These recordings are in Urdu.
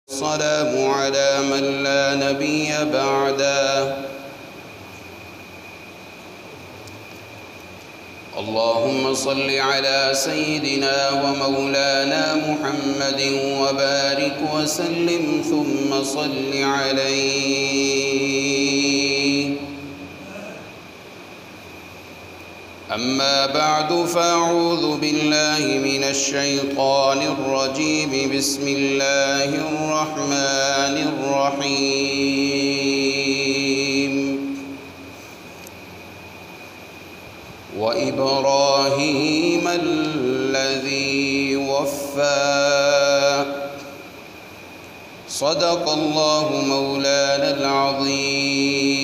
السلام على من لا نبي بعده اللهم صل على سيدنا ومولانا محمد وبارك وسلم ثم صل عليه. أما بعد فأعوذ بالله من الشيطان الرجيم. بسم الله الرحمن الرحيم. وإبراهيم الذي وفى صدق الله مولانا العظيم.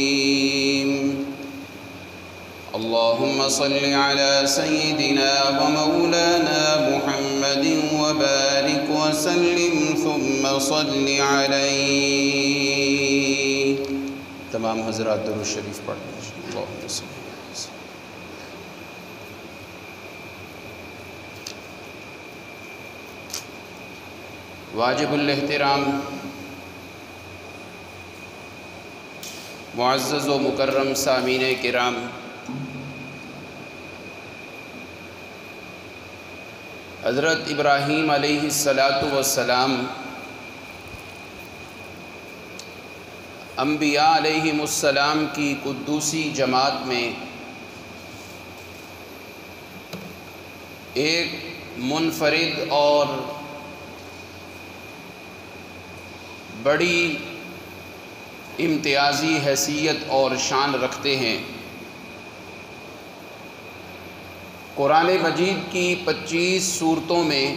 اللهم صل على سيدنا ومولانا محمد وبارك وسلم ثم صل عليه. تمام حضرات درود شریف پڑھ لیں. اللہم صل. واجب الاحترام معزز و مکرم سامعین کرام، حضرت ابراہیم علیہ السلام انبیاء علیہم السلام کی قدوسی جماعت میں ایک منفرد اور بڑی امتیازی حیثیت اور شان رکھتے ہیں. قرآن مجید کی 25 صورتوں میں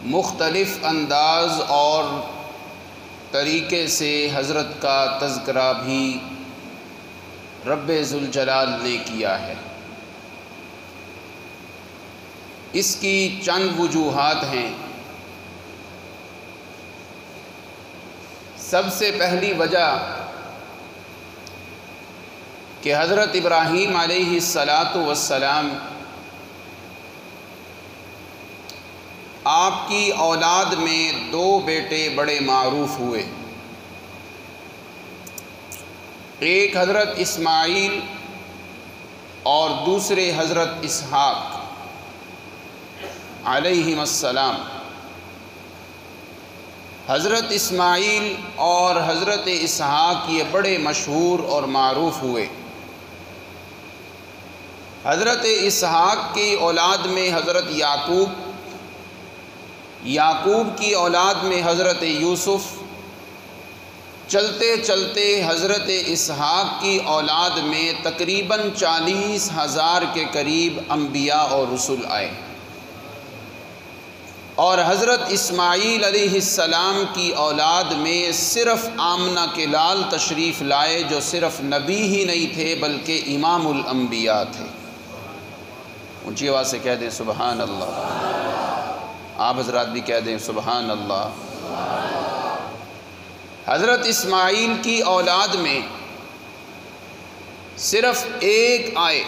مختلف انداز اور طریقے سے حضرت کا تذکرہ بھی رب ذوالجلال نے کیا ہے. اس کی چند وجوہات ہیں. سب سے پہلی وجہ کہ حضرت ابراہیم علیہ السلام آپ کی اولاد میں 2 بیٹے بڑے معروف ہوئے. ایک حضرت اسماعیل اور دوسرے حضرت اسحاق علیہم السلام. حضرت اسماعیل اور حضرت اسحاق یہ بڑے مشہور اور معروف ہوئے. حضرت اسحاق کی اولاد میں حضرت یعقوب کی اولاد میں حضرت یوسف، چلتے چلتے حضرت اسحاق کی اولاد میں تقریباً 40,000 کے قریب انبیاء اور رسول آئے. اور حضرت اسماعیل علیہ السلام کی اولاد میں صرف آمنہ کے لال تشریف لائے، جو صرف نبی ہی نہیں تھے بلکہ امام الانبیاء تھے. اونچی آواز سے کہہ دیں سبحان اللہ. آپ حضرات بھی کہہ دیں سبحان اللہ. حضرت اسماعیل کی اولاد میں صرف ایک آئے،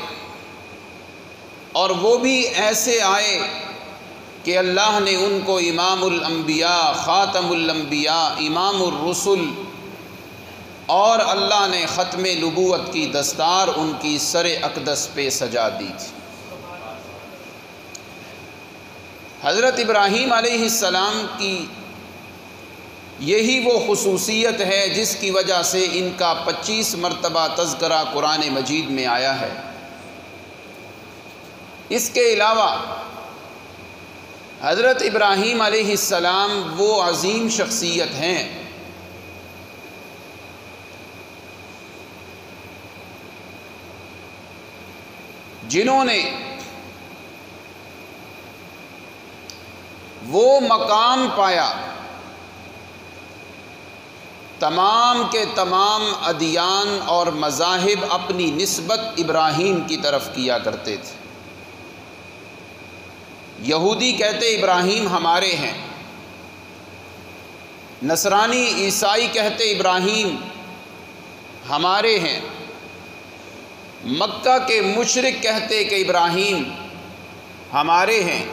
اور وہ بھی ایسے آئے کہ اللہ نے ان کو امام الانبیاء، خاتم الانبیاء، امام الرسل، اور اللہ نے ختم نبوت کی دستار ان کی سر اقدس پہ سجا دی تھی. حضرت ابراہیم علیہ السلام کی یہی وہ خصوصیت ہے جس کی وجہ سے ان کا 25 مرتبہ تذکرہ قرآن مجید میں آیا ہے. اس کے علاوہ حضرت ابراہیم علیہ السلام وہ عظیم شخصیت ہیں جنہوں نے وہ مقام پایا. تمام کے تمام ادیان اور مذاہب اپنی نسبت ابراہیم کی طرف کیا کرتے تھے. یہودی کہتے ابراہیم ہمارے ہیں، نصرانی عیسائی کہتے ابراہیم ہمارے ہیں، مکہ کے مشرک کہتے کہ ابراہیم ہمارے ہیں،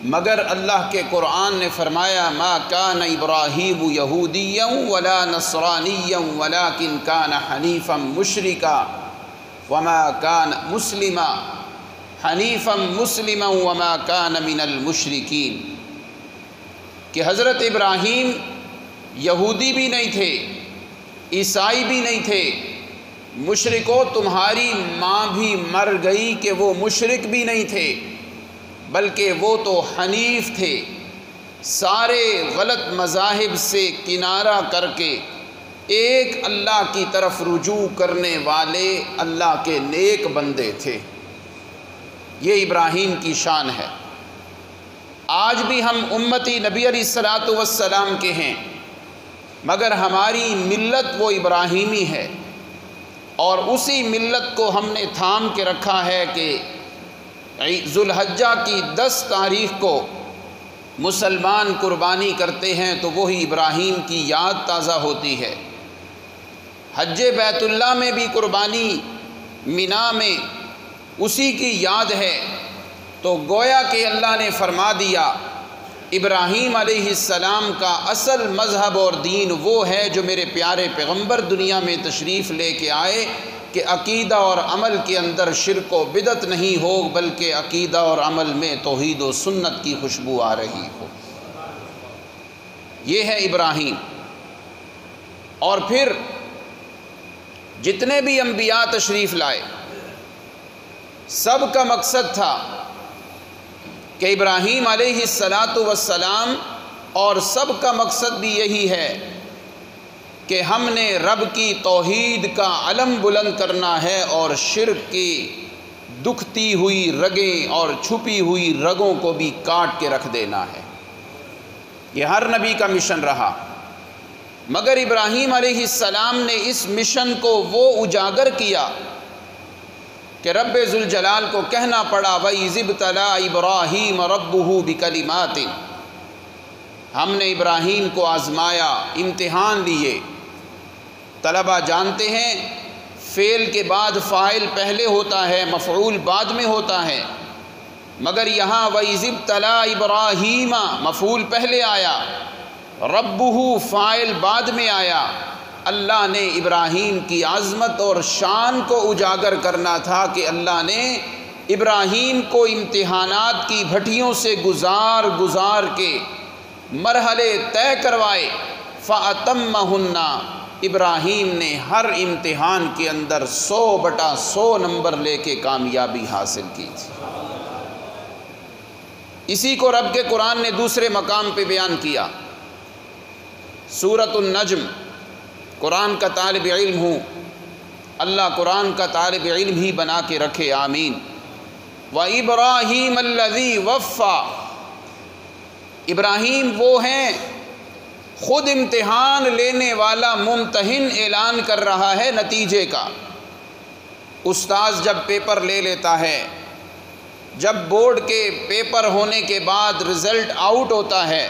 مگر اللہ کے قرآن نے فرمایا ما کان ابراہیم یہودیا ولا نصرانیا ولکن کان حنیفا مشرکا وما کان مسلما حنیفا مسلما وما کان من المشرکین، کہ حضرت ابراہیم یہودی بھی نہیں تھے، عیسائی بھی نہیں تھے، مشرکو تمہاری ماں بھی مر گئی کہ وہ مشرک بھی نہیں تھے، بلکہ وہ تو حنیف تھے، سارے غلط مذاہب سے کنارہ کر کے ایک اللہ کی طرف رجوع کرنے والے اللہ کے نیک بندے تھے۔ یہ ابراہیم کی شان ہے۔ آج بھی ہم امتی نبی علیہ الصلوۃ والسلام کے ہیں، مگر ہماری ملت وہ ابراہیمی ہے، اور اسی ملت کو ہم نے تھام کے رکھا ہے کہ ذو الحجہ کی 10 تاریخ کو مسلمان قربانی کرتے ہیں تو وہی ابراہیم کی یاد تازہ ہوتی ہے۔ حج بیت اللہ میں بھی قربانی مینا میں اسی کی یاد ہے، تو گویا کہ اللہ نے فرما دیا ابراہیم علیہ السلام کا اصل مذہب اور دین وہ ہے جو میرے پیارے پیغمبر دنیا میں تشریف لے کے آئے، کہ عقیدہ اور عمل کے اندر شرک و بدعت نہیں ہو، بلکہ عقیدہ اور عمل میں توحید و سنت کی خوشبو آ رہی ہو۔ یہ ہے ابراہیم۔ اور پھر جتنے بھی انبیاء تشریف لائے، سب کا مقصد تھا کہ ابراہیم علیہ السلام، اور سب کا مقصد بھی یہی ہے کہ ہم نے رب کی توحید کا علم بلند کرنا ہے، اور شرک کی دکھتی ہوئی رگیں اور چھپی ہوئی رگوں کو بھی کاٹ کے رکھ دینا ہے۔ یہ ہر نبی کا مشن رہا، مگر ابراہیم علیہ السلام نے اس مشن کو وہ اجاگر کیا کہ رب ذوالجلال کو کہنا پڑا وَإِذِ ابْتَلَىٰ إِبْرَاهِيمَ رَبُّهُ بِكَلِمَاتٍ، ہم نے ابراہیم کو آزمایا، امتحان لیے۔ طلبہ جانتے ہیں فعل کے بعد فاعل پہلے ہوتا ہے، مفعول بعد میں ہوتا ہے، مگر یہاں وَإِذِ ابْتَلَىٰ إِبْرَاهِيمَ مفعول پہلے آیا، رَبُّهُ فاعل بعد میں آیا۔ اللہ نے ابراہیم کی عظمت اور شان کو اجاگر کرنا تھا کہ اللہ نے ابراہیم کو امتحانات کی بھٹیوں سے گزار کے مرحلے طے کروائے، فَأَتَمَّهُنَّ، ابراہیم نے ہر امتحان کے اندر 100/100 نمبر لے کے کامیابی حاصل کی تھی۔ اسی کو رب کے قرآن نے دوسرے مقام پہ بیان کیا، سورۃ النجم۔ قرآن کا طالب علم ہوں، اللہ قرآن کا طالب علم ہی بنا کے رکھے، آمین۔ وَإِبْرَاهِيمَ الَّذِي وَفَّى، ابراہیم وہ ہیں، خود امتحان لینے والا ممتحن اعلان کر رہا ہے نتیجے کا۔ استاذ جب پیپر لے لیتا ہے، جب بورڈ کے پیپر ہونے کے بعد رزلٹ آؤٹ ہوتا ہے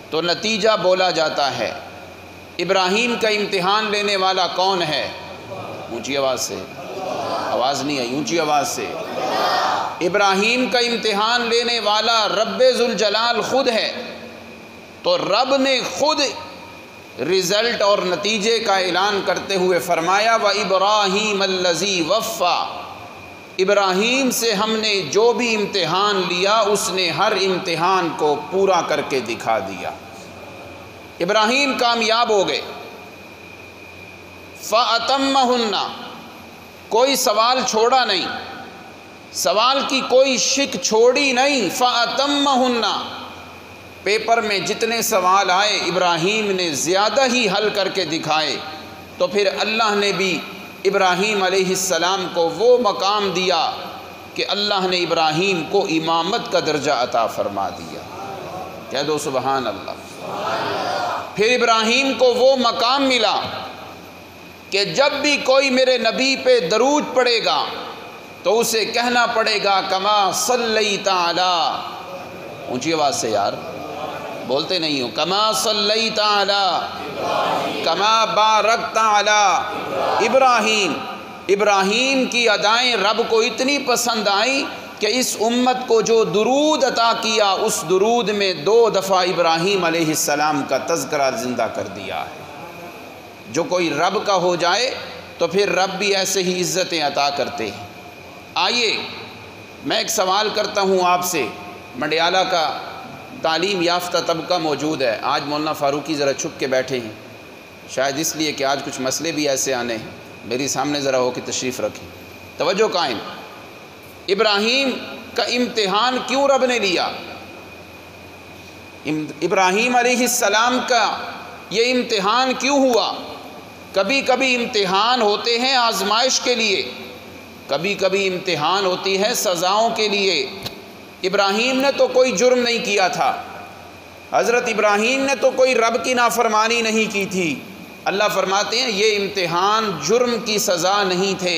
تو نتیجہ بولا جاتا ہے۔ ابراہیم کا امتحان لینے والا کون ہے؟ اونچی آواز سے، آواز نہیں آئی، اونچی آواز سے۔ ابراہیم کا امتحان لینے والا رب ذوالجلال خود ہے، تو رب نے خود رزلٹ اور نتیجے کا اعلان کرتے ہوئے فرمایا وَإِبْرَاهِيمَ الَّذِي وَفَّى، ابراہیم سے ہم نے جو بھی امتحان لیا اس نے ہر امتحان کو پورا کر کے دکھا دیا۔ ابراہیم کامیاب ہو گئے۔ فَأَتَمَّهُنَّ، کوئی سوال چھوڑا نہیں، سوال کی کوئی شک چھوڑی نہیں۔ فَأَتَمَّهُنَّ، پیپر میں جتنے سوال آئے ابراہیم نے زیادہ ہی حل کر کے دکھائے، تو پھر اللہ نے بھی ابراہیم علیہ السلام کو وہ مقام دیا کہ اللہ نے ابراہیم کو امامت کا درجہ عطا فرما دیا۔ کہہ دو سبحان اللہ۔ پھر ابراہیم کو وہ مقام ملا کہ جب بھی کوئی میرے نبی پہ درود پڑے گا تو اسے کہنا پڑے گا کما صلیت علی، اونچی آواز سے یار، بولتے نہیں ہو، کما صلیت علی کما بارکت علی ابراہیم۔ ابراہیم کی ادائیں رب کو اتنی پسند آئیں کہ اس امت کو جو درود عطا کیا اس درود میں 2 دفعہ ابراہیم علیہ السلام کا تذکرہ زندہ کر دیا ہے۔ جو کوئی رب کا ہو جائے تو پھر رب بھی ایسے ہی عزتیں عطا کرتے ہیں۔ آئیے میں ایک سوال کرتا ہوں آپ سے، منڈیالہ کا تعلیم یافتہ طبقہ موجود ہے، آج مولانا فاروقی ذرا چھپ کے بیٹھے ہیں، شاید اس لیے کہ آج کچھ مسئلے بھی ایسے آنے ہیں، میری سامنے ذرا ہو کے تشریف رکھیں، توجہ قائم۔ ابراہیم کا امتحان کیوں رب نے لیا؟ ابراہیم علیہ السلام کا یہ امتحان کیوں ہوا؟ کبھی کبھی امتحان ہوتے ہیں آزمائش کے لیے، کبھی کبھی امتحان ہوتی ہے سزاؤں کے لیے۔ ابراہیم نے تو کوئی جرم نہیں کیا تھا، حضرت ابراہیم نے تو کوئی رب کی نافرمانی نہیں کی تھی۔ اللہ فرماتے ہیں یہ امتحان جرم کی سزا نہیں تھے،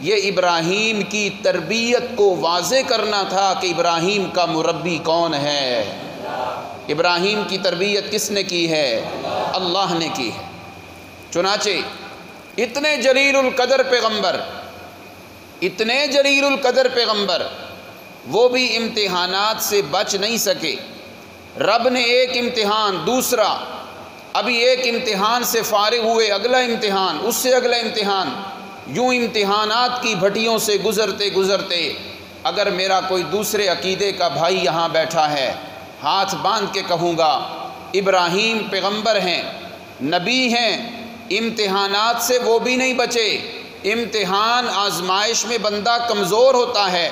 یہ ابراہیم کی تربیت کو واضح کرنا تھا کہ ابراہیم کا مربی کون ہے۔ ابراہیم کی تربیت کس نے کی ہے؟ اللہ نے کی ہے۔ چنانچہ اتنے جلیل القدر پیغمبر، اتنے جلیل القدر پیغمبر، وہ بھی امتحانات سے بچ نہیں سکے۔ رب نے ایک امتحان، دوسرا، ابھی ایک امتحان سے فارغ ہوئے، اگلا امتحان، اس سے اگلا امتحان، یوں امتحانات کی بھٹیوں سے گزرتے گزرتے اگر میرا کوئی دوسرے عقیدے کا بھائی یہاں بیٹھا ہے، ہاتھ باندھ کے کہوں گا ابراہیم پیغمبر ہیں، نبی ہیں، امتحانات سے وہ بھی نہیں بچے۔ امتحان آزمائش میں بندہ کمزور ہوتا ہے،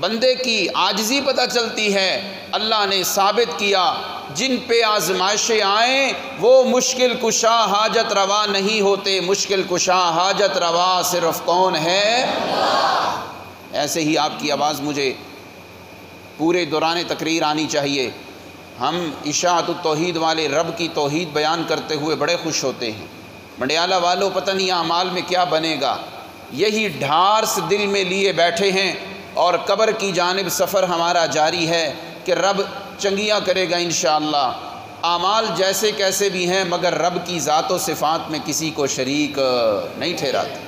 بندے کی عاجزی پتہ چلتی ہے۔ اللہ نے ثابت کیا جن پہ آزمائشیں آئیں وہ مشکل کشا حاجت روا نہیں ہوتے، مشکل کشا حاجت روا صرف کون ہے؟ ایسے ہی آپ کی آواز مجھے پورے دوران تقریر آنی چاہیے۔ ہم اشاعت التوحید والے رب کی توحید بیان کرتے ہوئے بڑے خوش ہوتے ہیں۔ منڈیالہ والوں پتہ نہیں اعمال میں کیا بنے گا، یہی ڈھارس دل میں لیے بیٹھے ہیں اور قبر کی جانب سفر ہمارا جاری ہے کہ رب چنگیاں کرے گا انشاءاللہ۔ اعمال جیسے کیسے بھی ہیں مگر رب کی ذات و صفات میں کسی کو شریک نہیں ٹھہراتے۔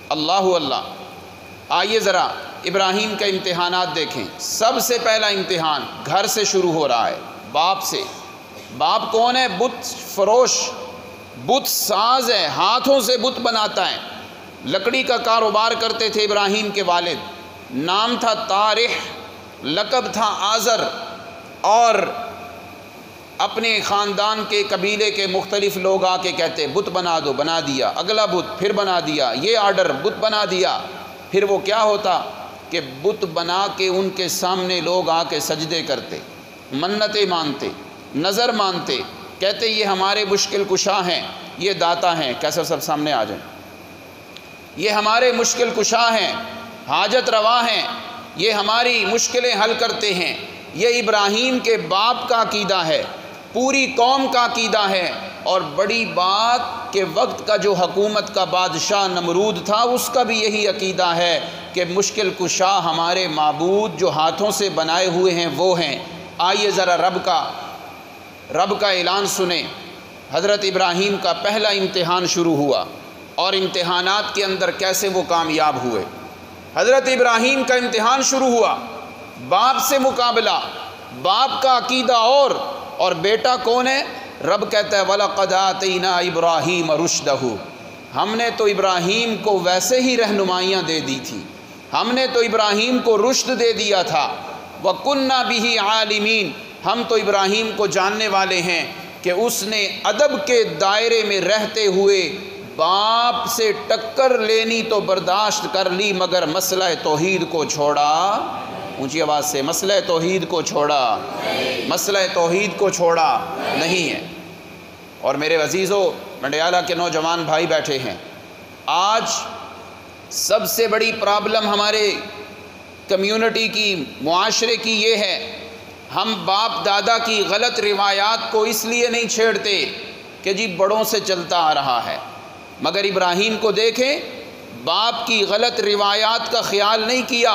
اللہ اللہ۔ آئیے ذرا ابراہیم کا امتحانات دیکھیں۔ سب سے پہلا امتحان گھر سے شروع ہو رہا ہے، باپ سے۔ باپ کون ہے؟ بت فروش، بت ساز ہے، ہاتھوں سے بت بناتا ہے۔ لکڑی کا کاروبار کرتے تھے ابراہیم کے والد، نام تھا طارح، لقب تھا آزر، اور اپنے خاندان کے قبیلے کے مختلف لوگ آ کے کہتے بت بنا دو، بنا دیا، اگلا بت پھر بنا دیا، یہ آرڈر بت بنا دیا۔ پھر وہ کیا ہوتا کہ بت بنا کے ان کے سامنے لوگ آ کے سجدے کرتے، منتیں مانتے، نظر مانتے، کہتے یہ ہمارے مشکل کشا ہیں، یہ داتا ہیں، کیسے سب سامنے آ جائیں، یہ ہمارے مشکل کشا ہیں، حاجت روا ہیں، یہ ہماری مشکلیں حل کرتے ہیں۔ یہ ابراہیم کے باپ کا عقیدہ ہے، پوری قوم کا عقیدہ ہے۔ اور بڑی بات کہ وقت کا جو حکومت کا بادشاہ نمرود تھا اس کا بھی یہی عقیدہ ہے کہ مشکل کشا ہمارے معبود جو ہاتھوں سے بنائے ہوئے ہیں وہ ہیں۔ آئیے ذرا رب کا اعلان سنیں۔ حضرت ابراہیم کا پہلا امتحان شروع ہوا اور امتحانات کے اندر کیسے وہ کامیاب ہوئے۔ حضرت ابراہیم کا امتحان شروع ہوا، باپ سے مقابلہ، باپ کا عقیدہ اور بیٹا کون ہے؟ رب کہتا ہے وَلَقَدْ آتَيْنَا إِبْرَاهِيمَ رُشْدَهُ، ہم نے تو ابراہیم کو ویسے ہی رہنمائیاں دے دی تھی، ہم نے تو ابراہیم کو رشد دے دیا تھا۔ وَكُنَّا بِهِ عَالِمِينَ، ہم تو ابراہیم کو جاننے والے ہیں کہ اس نے ادب کے دائرے میں رہتے ہوئے باپ سے ٹکر لینی تو برداشت کر لی مگر مسئلہ توحید کو چھوڑا، اونچی آواز سے، مسئلہ توحید کو چھوڑا، مسئلہ توحید کو چھوڑا نہیں ہے۔ اور میرے عزیزو، منڈیالہ کے نوجوان بھائی بیٹھے ہیں، آج سب سے بڑی پرابلم ہمارے کمیونٹی کی، معاشرے کی یہ ہے، ہم باپ دادا کی غلط روایات کو اس لیے نہیں چھیڑتے کہ جی بڑوں سے چلتا آ رہا ہے، مگر ابراہیم کو دیکھیں، باپ کی غلط روایات کا خیال نہیں کیا،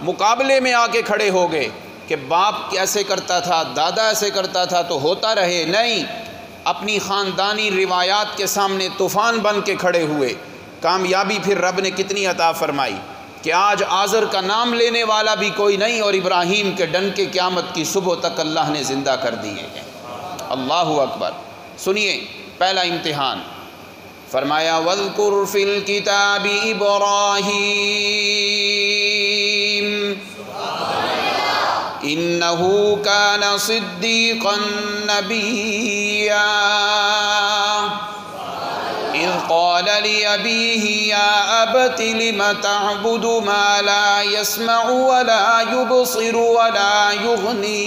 مقابلے میں آ کے کھڑے ہو گئے کہ باپ ایسے کرتا تھا، دادا ایسے کرتا تھا تو ہوتا رہے، نہیں، اپنی خاندانی روایات کے سامنے طوفان بن کے کھڑے ہوئے۔ کامیابی پھر رب نے کتنی عطا فرمائی۔ کہ آج آزر کا نام لینے والا بھی کوئی نہیں، اور ابراہیم کے ڈنکے قیامت کی صبح تک اللہ نے زندہ کر دیے ہیں۔ اللہ اکبر۔ سنیے پہلا امتحان، فرمایا وَاذْكُرْ فِي الْكِتَابِ إِبْرَاهِيمَ إِنَّهُ كَانَ صِدِّيقًا نَبِيًّا إِذْ قَالَ لِأَبِيهِ يَا أَبَتِ لِمَ تَعْبُدُ مَا لَا يَسْمَعُ وَلَا يُبْصِرُ وَلَا يُغْنِي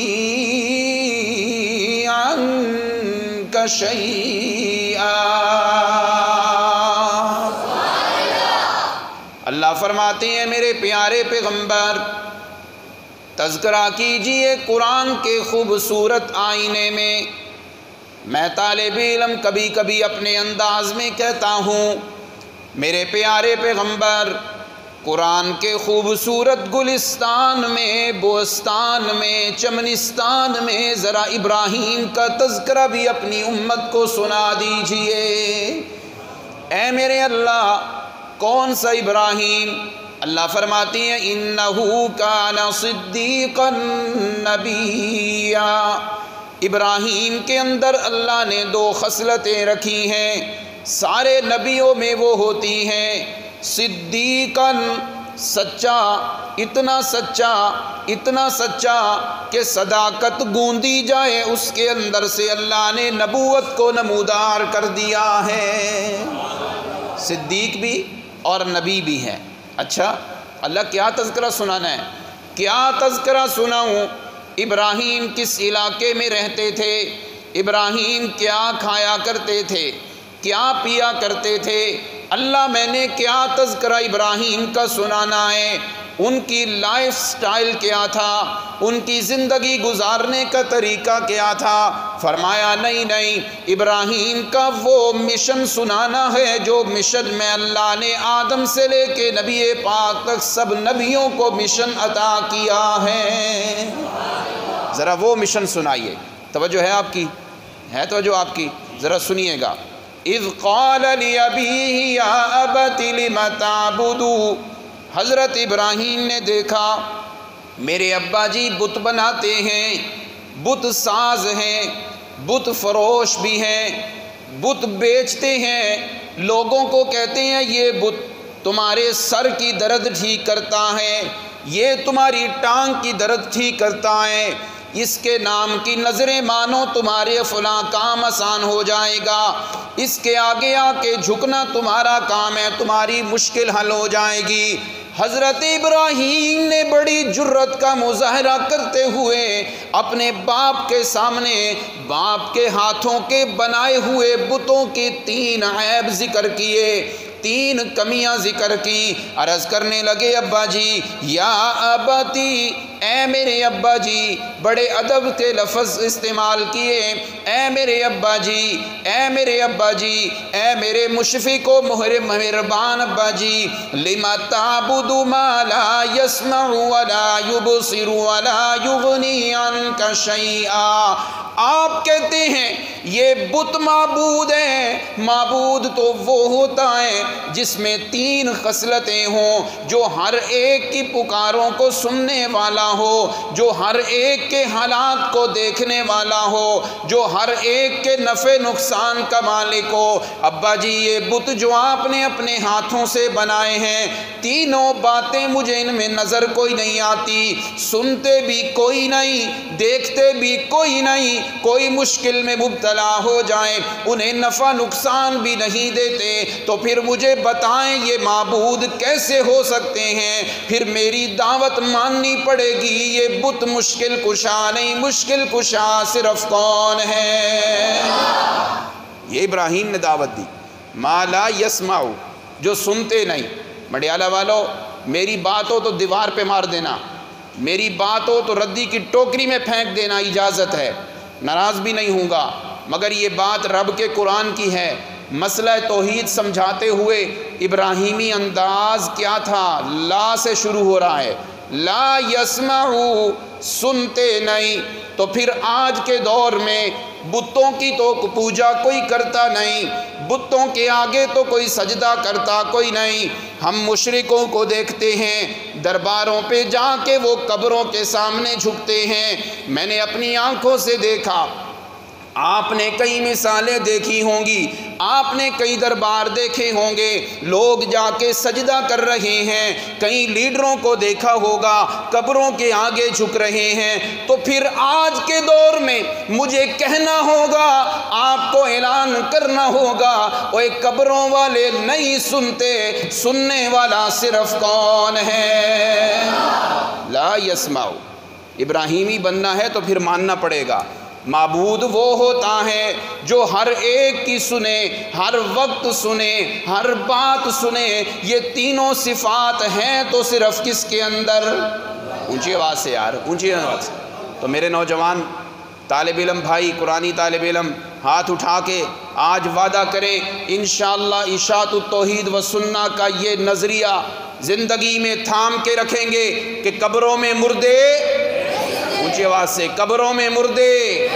عَنْكَ شَيْئًا۔ اللہ فرماتے ہیں میرے پیارے پیغمبر تذکرہ کیجئے قرآن کے خوبصورت آئینے میں۔ میں طالب علم کبھی کبھی اپنے انداز میں کہتا ہوں میرے پیارے پیغمبر قرآن کے خوبصورت گلستان میں، بوستان میں، چمنستان میں ذرا ابراہیم کا تذکرہ بھی اپنی امت کو سنا دیجئے۔ اے میرے اللہ کون سا ابراہیم؟ اللہ فرماتی ہیں انہو کان صدیقا نبیّا۔ ابراہیم کے اندر اللہ نے دو خصلتیں رکھی ہیں، سارے نبیوں میں وہ ہوتی ہیں۔ صدیقا سچا، اتنا سچا کہ صداقت گوندی جائے اس کے اندر سے اللہ نے نبوت کو نمودار کر دیا ہے۔ صدیق بھی اور نبی بھی ہے۔ اچھا اللہ کیا تذکرہ سنانا ہے؟ کیا تذکرہ سناؤں؟ ابراہیم کس علاقے میں رہتے تھے؟ ابراہیم کیا کھایا کرتے تھے؟ کیا پیا کرتے تھے؟ اللہ میں نے کیا تذکرہ ابراہیم کا سنانا ہے؟ ان کی لائف سٹائل کیا تھا؟ ان کی زندگی گزارنے کا طریقہ کیا تھا؟ فرمایا نہیں، ابراہیم کا وہ مشن سنانا ہے جو مشن میں اللہ نے آدم سے لے کے نبی پاک تک سب نبیوں کو مشن عطا کیا ہے۔ ذرا وہ مشن سنائیے۔ توجہ ہے آپ کی؟ ہے توجہ آپ کی؟ ذرا سنیے گا۔ اذ قال لأبیہ یا ابت لم تعبد، حضرت ابراہیم نے دیکھا میرے ابا جی بت بناتے ہیں، بت ساز ہیں، بت فروش بھی ہیں، بت بیچتے ہیں، لوگوں کو کہتے ہیں یہ بت تمہارے سر کی درد ٹھیک کرتا ہے، یہ تمہاری ٹانگ کی درد ٹھیک کرتا ہے، اس کے نام کی نظریں مانو تمہارے فلاں کام آسان ہو جائے گا، اس کے آگے آ کے جھکنا تمہارا کام ہے، تمہاری مشکل حل ہو جائے گی۔ حضرت ابراہیم نے بڑی جرت کا مظاہرہ کرتے ہوئے اپنے باپ کے سامنے باپ کے ہاتھوں کے بنائے ہوئے بتوں کے 3 عیب ذکر کیے، 3 کمیاں ذکر کی۔ عرض کرنے لگے ابا جی یا اباتی، اے میرے ابا جی، بڑے ادب کے لفظ استعمال کیے، اے میرے ابا جی، اے میرے ابا جی، اے میرے مشفق و مہربان ابا جی، لما تعبد ما لا يسمع ولا يبصر ولا يغني عنك شيئا۔ آپ کہتے ہیں یہ بت معبود ہے، معبود تو وہ ہوتا ہے جس میں 3 خصلتیں ہوں، جو ہر ایک کی پکاروں کو سننے والا ہو، جو ہر ایک کے حالات کو دیکھنے والا ہو، جو ہر ایک کے نفع نقصان کا مالک ہو۔ ابا جی یہ بت جو آپ نے اپنے ہاتھوں سے بنائے ہیں، 3 باتیں مجھے ان میں نظر کوئی نہیں آتی، سنتے بھی کوئی نہیں، دیکھتے بھی کوئی نہیں، کوئی مشکل میں مبتلا ہو جائیں انہیں نفع نقصان بھی نہیں دیتے، تو پھر مجھے بتائیں یہ معبود کیسے ہو سکتے ہیں؟ پھر میری دعوت ماننی پڑے گی۔ یہ بت مشکل کشا نہیں، مشکل کشا صرف کون ہے؟ یہ ابراہیم نے دعوت دی۔ ما لا یسمع، جو سنتے نہیں۔ مڈیالہ والو میری بات ہو تو دیوار پہ مار دینا، میری بات ہو تو ردی کی ٹوکری میں پھینک دینا، اجازت ہے، ناراض بھی نہیں ہوں گا، مگر یہ بات رب کے قرآن کی ہے۔ مسئلہ توحید سمجھاتے ہوئے ابراہیمی انداز کیا تھا؟ لا سے شروع ہو رہا ہے، لا یسمعو، سنتے نہیں۔ تو پھر آج کے دور میں بتوں کی تو پوجا کوئی کرتا نہیں، بتوں کے آگے تو کوئی سجدہ کرتا کوئی نہیں۔ ہم مشرکوں کو دیکھتے ہیں درباروں پہ جا کے وہ قبروں کے سامنے جھکتے ہیں۔ میں نے اپنی آنکھوں سے دیکھا، آپ نے کئی مثالیں دیکھی ہوں گی، آپ نے کئی دربار دیکھے ہوں گے، لوگ جا کے سجدہ کر رہے ہیں، کئی لیڈروں کو دیکھا ہوگا قبروں کے آگے جھک رہے ہیں۔ تو پھر آج کے دور میں مجھے کہنا ہوگا، آپ کو اعلان کرنا ہوگا، اوے قبروں والے نہیں سنتے، سننے والا صرف کون ہے؟ لا یسمع۔ ابراہیمی بننا ہے تو پھر ماننا پڑے گا، معبود وہ ہوتا ہے جو ہر ایک کی سنے، ہر وقت سنے، ہر بات سنے۔ یہ تینوں صفات ہیں تو صرف کس کے اندر؟ اونچی آواز سے یار، اونچی آواز سے۔ تو میرے نوجوان طالب علم بھائی، قرآنی طالب علم، ہاتھ اٹھا کے آج وعدہ کریں انشاءاللہ اشاعت التوحید و سنہ کا یہ نظریہ زندگی میں تھام کے رکھیں گے کہ قبروں میں مردے، اونچی آواز سے، قبروں میں مردے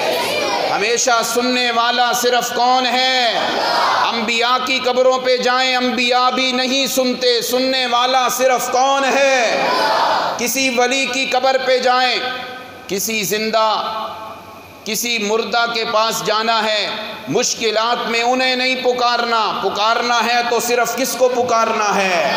ہمیشہ سننے والا صرف کون ہے؟ انبیاء کی قبروں پہ جائیں، انبیاء بھی نہیں سنتے، سننے والا صرف کون ہے؟ کسی ولی کی قبر پہ جائیں، کسی زندہ، کسی مردہ کے پاس جانا ہے، مشکلات میں انہیں نہیں پکارنا، پکارنا ہے تو صرف کس کو پکارنا ہے؟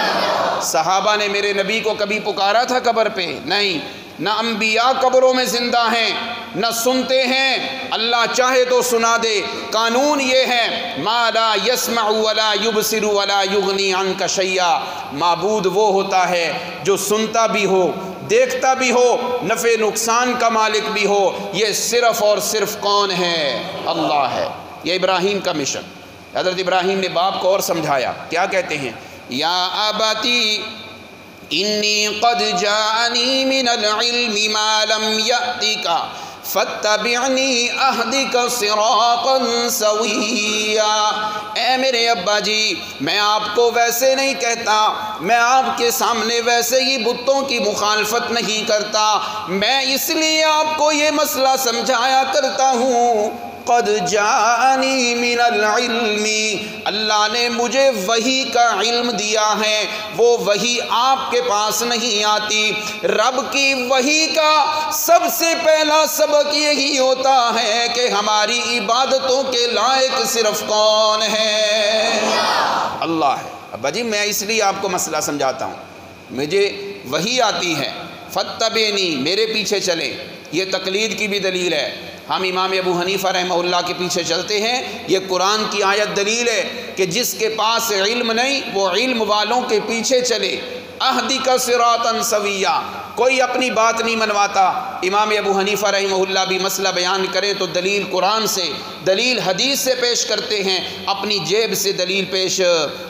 صحابہ نے میرے نبی کو کبھی پکارا تھا قبر پہ؟ نہیں۔ نہ انبیاء قبروں میں زندہ ہیں، نہ سنتے ہیں، اللہ چاہے تو سنا دے۔ قانون یہ ہے ما لا یسمع ولا یبصر ولا یغنی عنک شیئا۔ معبود وہ ہوتا ہے جو سنتا بھی ہو، دیکھتا بھی ہو، نفع نقصان کا مالک بھی ہو۔ یہ صرف اور صرف کون ہے؟ اللہ ہے۔ یہ ابراہیم کا مشن۔ حضرت ابراہیم نے باپ کو اور سمجھایا، کیا کہتے ہیں؟ یا ابتی انی قد جاءنی من العلم ما لم یأتک فاتبعنی اہدک صراطا سویا۔ اے میرے ابا جی، میں آپ کو ویسے نہیں کہتا، میں آپ کے سامنے ویسے ہی بتوں کی مخالفت نہیں کرتا، میں اس لیے آپ کو یہ مسئلہ سمجھایا کرتا ہوں۔ قد جاءنی من العلم، اللہ نے مجھے وحی کا علم دیا ہے، وہ وحی آپ کے پاس نہیں آتی۔ رب کی وحی کا سب سے پہلا سبق یہی ہوتا ہے کہ ہماری عبادتوں کے لائق صرف کون ہے؟ اللہ ہے۔ ابا جی میں اس لیے آپ کو مسئلہ سمجھاتا ہوں، مجھے وحی آتی ہے، فاتبعنی، میرے پیچھے چلیں۔ یہ تقلید کی بھی دلیل ہے۔ ہم امام ابو حنیفہ رحمہ اللہ کے پیچھے چلتے ہیں، یہ قرآن کی آیت دلیل ہے کہ جس کے پاس علم نہیں وہ علم والوں کے پیچھے چلے۔ اہدک صراطا سویا، کوئی اپنی بات نہیں منواتا۔ امام ابو حنیفہ رحمہ اللہ بھی مسئلہ بیان کریں تو دلیل قرآن سے، دلیل حدیث سے پیش کرتے ہیں، اپنی جیب سے دلیل پیش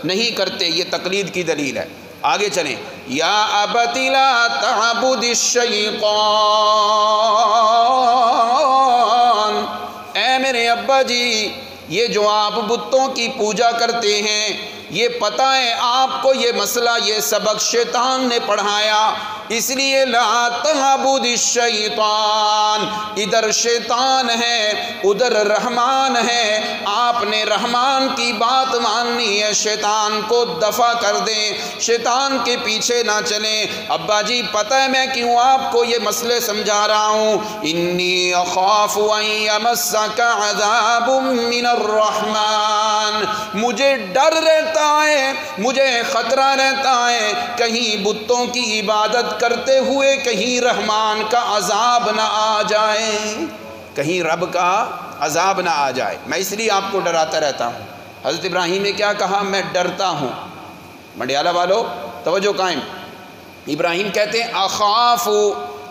نہیں کرتے۔ یہ تقلید کی دلیل ہے۔ آگے چلیں۔ یا ابت لا تعبد الشیطان، اے میرے ابا جی یہ جو آپ بتوں کی پوجا کرتے ہیں، یہ پتہ ہے آپ کو یہ مسئلہ، یہ سبق شیطان نے پڑھایا، اس لیے لا تعبد الشیطان، ادھر شیطان ہے ادھر رحمان ہے، آپ نے رحمان کی بات ماننی ہے، شیطان کو دفع کر دیں، شیطان کے پیچھے نہ چلیں۔ ابا جی پتہ ہے میں کیوں آپ کو یہ مسئلے سمجھا رہا ہوں؟ انی اخاف ان یمسک عذاب من الرحمن، مجھے ڈر رہتا ہے، مجھے خطرہ رہتا ہے کہیں بتوں کی عبادت کرتے ہوئے کہیں رحمان کا عذاب نہ آ جائے، کہیں رب کا عذاب نہ آ جائے، میں اس لیے آپ کو ڈراتا رہتا ہوں۔ حضرت ابراہیم نے کیا کہا؟ میں ڈرتا ہوں۔ منڈیالہ والو توجہ قائم۔ ابراہیم کہتے ہیں اخاف،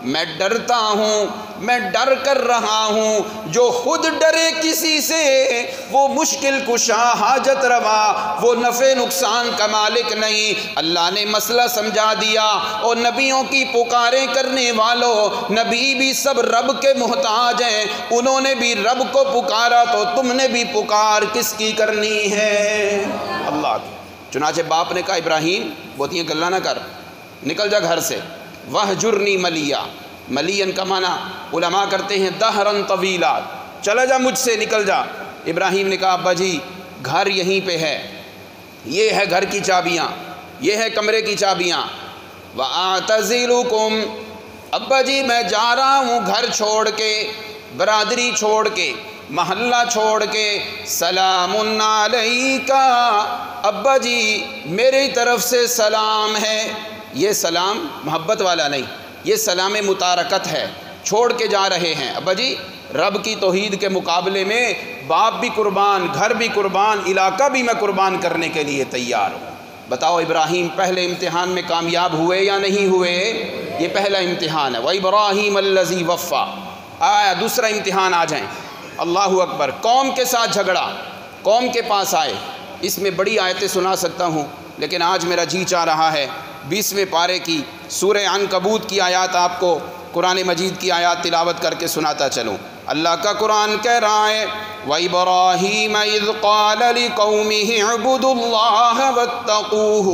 میں ڈرتا ہوں، میں ڈر کر رہا ہوں۔ جو خود ڈرے کسی سے وہ مشکل کشا، حاجت روا، وہ نفع نقصان کا مالک نہیں۔ اللہ نے مسئلہ سمجھا دیا۔ اور نبیوں کی پکاریں کرنے والوں، نبی بھی سب رب کے محتاج ہیں، انہوں نے بھی رب کو پکارا تو تم نے بھی پکار کس کی کرنی ہے؟ اللہ کی۔ چنانچہ باپ نے کہا ابراہیم بہتیاں گلا نہ کر، نکل جا گھر سے۔ وَحْجُرْنِی مَلِیًّا، ملین کا معنی علماء کرتے ہیں دہراً طویلا، چلا جا مجھ سے، نکل جا۔ ابراہیم نے کہا ابا جی گھر یہیں پہ ہے، یہ ہے گھر کی چابیاں، یہ ہے کمرے کی چابیاں۔ وَأَعْتَزِلُكُمْ، ابا جی میں جا رہا ہوں گھر چھوڑ کے، برادری چھوڑ کے، محلہ چھوڑ کے، سلام علیکا، ابا جی میری طرف سے سلام ہے۔ یہ سلام محبت والا نہیں، یہ سلام متارکت ہے، چھوڑ کے جا رہے ہیں۔ ابا جی رب کی توحید کے مقابلے میں باپ بھی قربان، گھر بھی قربان، علاقہ بھی میں قربان کرنے کے لیے تیار ہوں۔ بتاؤ ابراہیم پہلے امتحان میں کامیاب ہوئے یا نہیں ہوئے؟ یہ پہلا امتحان ہے۔ وَإِبْرَاهِيمَ الَّذِي وَفَّى۔ آیا دوسرا امتحان آ جائیں۔ اللہ اکبر، قوم کے ساتھ جھگڑا، قوم کے پاس آئے۔ اس میں بڑی آیتیں سنا سکتا ہوں، لیکن آج میرا جی چاہ رہا ہے 20ویں پارے کی سورہ عنکبوت کی آیات آپ کو قرآن مجید کی آیات تلاوت کر کے سناتا چلوں۔ اللہ کا قرآن کہہ رہا ہے وَإِبْرَاهِيمَ إِذْ قَالَ لِقَوْمِهِ اعْبُدُوا اللَّهَ وَاتَّقُوهُ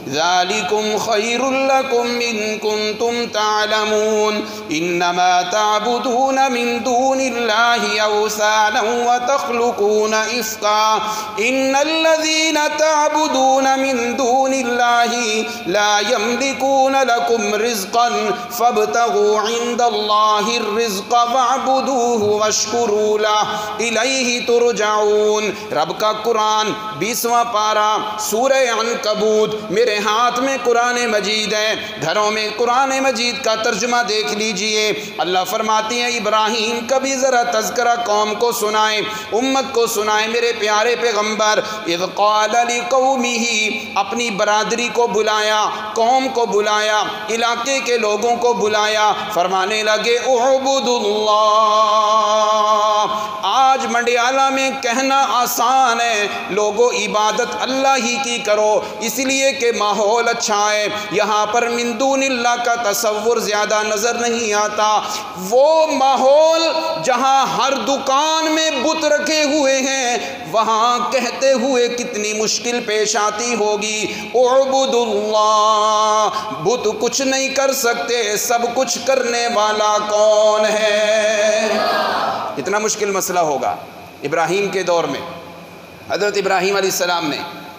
ذَلِكُمْ خَيْرٌ لَكُمْ إِن كُنتُمْ تَعْلَمُونَ إِنَّمَا تَعْبُدُونَ مِن دُونِ اللَّهِ أَوْثَانًا وَتَخْلُقُونَ إِفْكًا إِنَّ الَّذِينَ تَعْبُدُونَ مِن دُونِ اللَّهِ لَا يَمْلِكُونَ لَكُمْ رِزْقًا فَابْتَغُوا عِندَ اللَّهِ الرِّزْقَ وَاعْبُدُوهُ وَاشْكُرُوا لَهُ إِلَيْهِ ترجعون۔ رب کا قرآن 20واں پارہ سورہ عنکبوت، میرے ہاتھ میں قرآن مجید ہے، گھروں میں قرآن مجید کا ترجمہ دیکھ لیجئے۔ اللہ فرماتی ہیں ابراہیم کا بھی ذرا تذکرہ قوم کو سنائیں، امت کو سنائیں میرے پیارے پیغمبر۔ اذ قال لقومه، اپنی برادری کو بلایا، قوم کو بلایا، علاقے کے لوگوں کو بلایا، فرمانے لگے اعبدوا اللہ۔ آج منڈیالہ میں کہنا آسان ہے، لوگوں عبادت اللہ ہی کی کرو، اس لیے کہ ماحول اچھا ہے، یہاں پر من دون اللہ کا تصور زیادہ نظر نہیں آتا۔ وہ ماحول جہاں ہر دکان میں بت رکھے ہوئے ہیں، وہاں کہتے ہوئے کتنی مشکل پیش آتی ہوگی اعبد اللہ۔ بت کچھ نہیں کر سکتے، سب کچھ کرنے والا کون ہے؟ اتنا مشکل مسئلہ ہوگا۔ ابراہیم کے دور میں حضرت ابراہیم علیہ السلام نے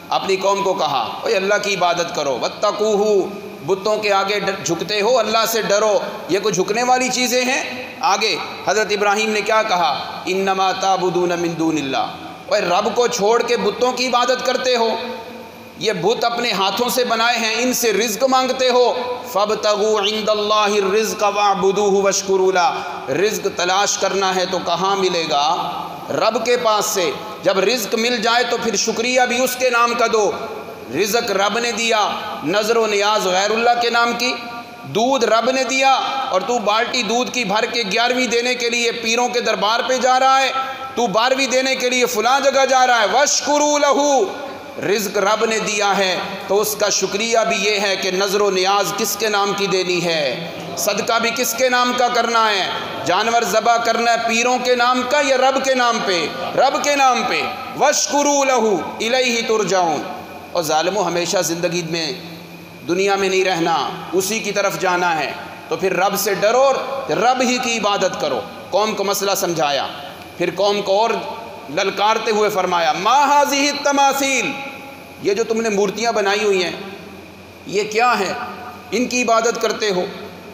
اپنی قوم کو کہا اوے اللہ کی عبادت کرو، واتقوہ، بتوں کے آگے جھکتے ہو، اللہ سے ڈرو، یہ کوئی جھکنے والی چیزیں ہیں؟ آگے حضرت ابراہیم نے کیا کہا؟ انما تعبدون من دون اللہ، اوے رب کو چھوڑ کے بتوں کی عبادت کرتے ہو، یہ بت اپنے ہاتھوں سے بنائے ہیں، ان سے رزق مانگتے ہو، فابتغوا عند اللہ الرزق واعبدوہ واشکروا لہ۔ رزق تلاش کرنا ہے تو کہاں ملے گا؟ رب کے پاس سے۔ جب رزق مل جائے تو پھر شکریہ بھی اس کے نام کا دو۔ رزق رب نے دیا، نظر و نیاز غیر اللہ کے نام کی۔ دودھ رب نے دیا اور تو بالٹی دودھ کی بھر کے 11ویں دینے کے لیے پیروں کے دربار پہ جا رہا ہے، تو 12ویں دینے کے لیے فلاں جگہ جا رہا ہے۔ واشکروا لہ، رزق رب نے دیا ہے تو اس کا شکریہ بھی یہ ہے کہ نظر و نیاز کس کے نام کی دینی ہے، صدقہ بھی کس کے نام کا کرنا ہے، جانور ذبح کرنا ہے پیروں کے نام کا یا رب کے نام پہ؟ رب کے نام پہ۔ واشکروا لہ الیہ ترجعون۔ اور ظالموں، ہمیشہ زندگی میں دنیا میں نہیں رہنا، اسی کی طرف جانا ہے، تو پھر رب سے ڈرو اور رب ہی کی عبادت کرو۔ قوم کو مسئلہ سمجھایا، پھر قوم کو اور للکارتے ہوئے فرمایا ما ہذہ التماثیل، یہ جو تم نے مورتیاں بنائی ہوئی ہیں یہ کیا ہے؟ ان کی عبادت کرتے ہو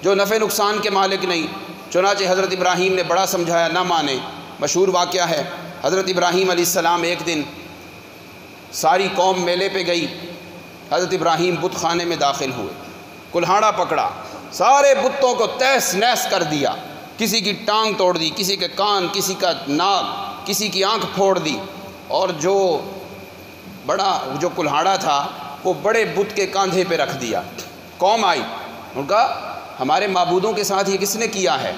جو نفع نقصان کے مالک نہیں۔ چنانچہ حضرت ابراہیم نے بڑا سمجھایا، نہ مانے۔ مشہور واقعہ ہے، حضرت ابراہیم علیہ السلام ایک دن ساری قوم میلے پہ گئی، حضرت ابراہیم بت خانے میں داخل ہوئے، کلہاڑا پکڑا، سارے بتوں کو تہس نہس کر دیا، کسی کی ٹانگ توڑ دی، کسی کے کان، کسی کا ناک، کسی کی آنکھ پھوڑ دی، اور جو کلہاڑا تھا وہ بڑے بت کے کاندھے پہ رکھ دیا۔ قوم آئی، ان کا ہمارے معبودوں کے ساتھ یہ کس نے کیا ہے؟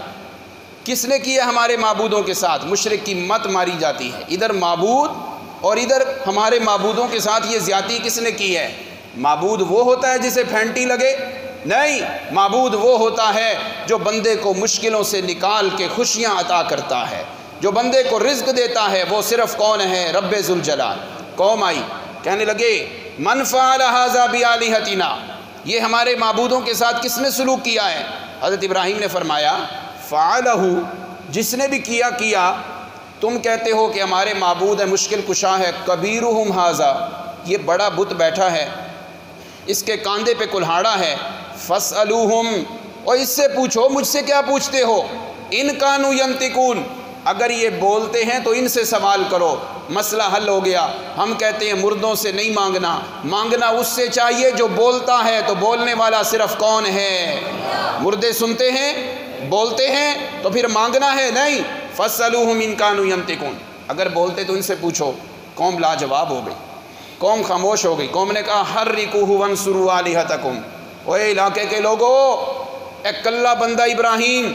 کس نے کیا ہمارے معبودوں کے ساتھ؟ مشرک کی مت ماری جاتی ہے، ادھر معبود اور ادھر ہمارے معبودوں کے ساتھ یہ زیادتی کس نے کی ہے؟ معبود وہ ہوتا ہے جسے پھینٹی لگے؟ نہیں، معبود وہ ہوتا ہے جو بندے کو مشکلوں سے نکال کے خوشیاں عطا کرتا ہے، جو بندے کو رزق دیتا ہے، وہ صرف کون ہے؟ رب ذوالجلال۔ قوم آئی، کہنے لگے من فعل ھذا بآلہتنا، یہ ہمارے معبودوں کے ساتھ کس نے سلوک کیا ہے؟ حضرت ابراہیم نے فرمایا فعلہ، جس نے بھی کیا تم کہتے ہو کہ ہمارے معبود ہے، مشکل کشا ہے، کبیرہم ھذا، یہ بڑا بت بیٹھا ہے، اس کے کاندھے پہ کلہاڑا ہے، فاسألوہم، اور اس سے پوچھو، مجھ سے کیا پوچھتے ہو، ان کانوا ینطقون، اگر یہ بولتے ہیں تو ان سے سوال کرو، مسئلہ حل ہو گیا۔ ہم کہتے ہیں مردوں سے نہیں مانگنا، مانگنا اس سے چاہیے جو بولتا ہے، تو بولنے والا صرف کون ہے؟ مردے سنتے ہیں، بولتے ہیں، تو پھر مانگنا ہے نہیں۔ فاسألوہم ان کانوا ینطقون، اگر بولتے تو ان سے پوچھو۔ قوم لاجواب ہو گئی، قوم خاموش ہو گئی۔ قوم نے کہا حرکوہ وانصروا آلہتکم، اوے علاقے کے لوگوں، اے کلہ بندہ ابراہیم،